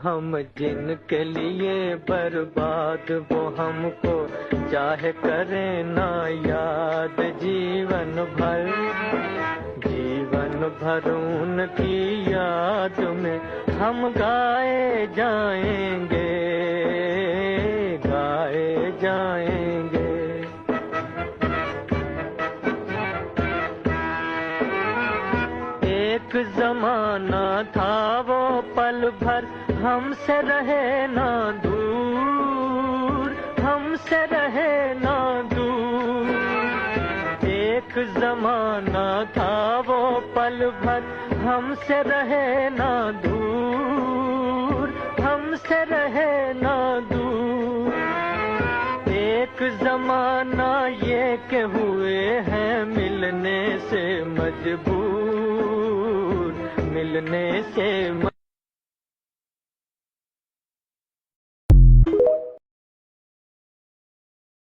हम जिनके लिए बर्बाद वो हमको चाहे करें ना याद जीवन भर उनकी याद में हम गाए जाएंगे गाए जाएंगे। एक जमाना था वो पल भर हमसे रहे ना दूर, हमसे रहे ना दूर। एक जमाना था वो पल भर हमसे रहे ना दूर, हमसे रहे ना दूर। एक जमाना ये के हुए हैं मिलने से मजबूर, मिलने से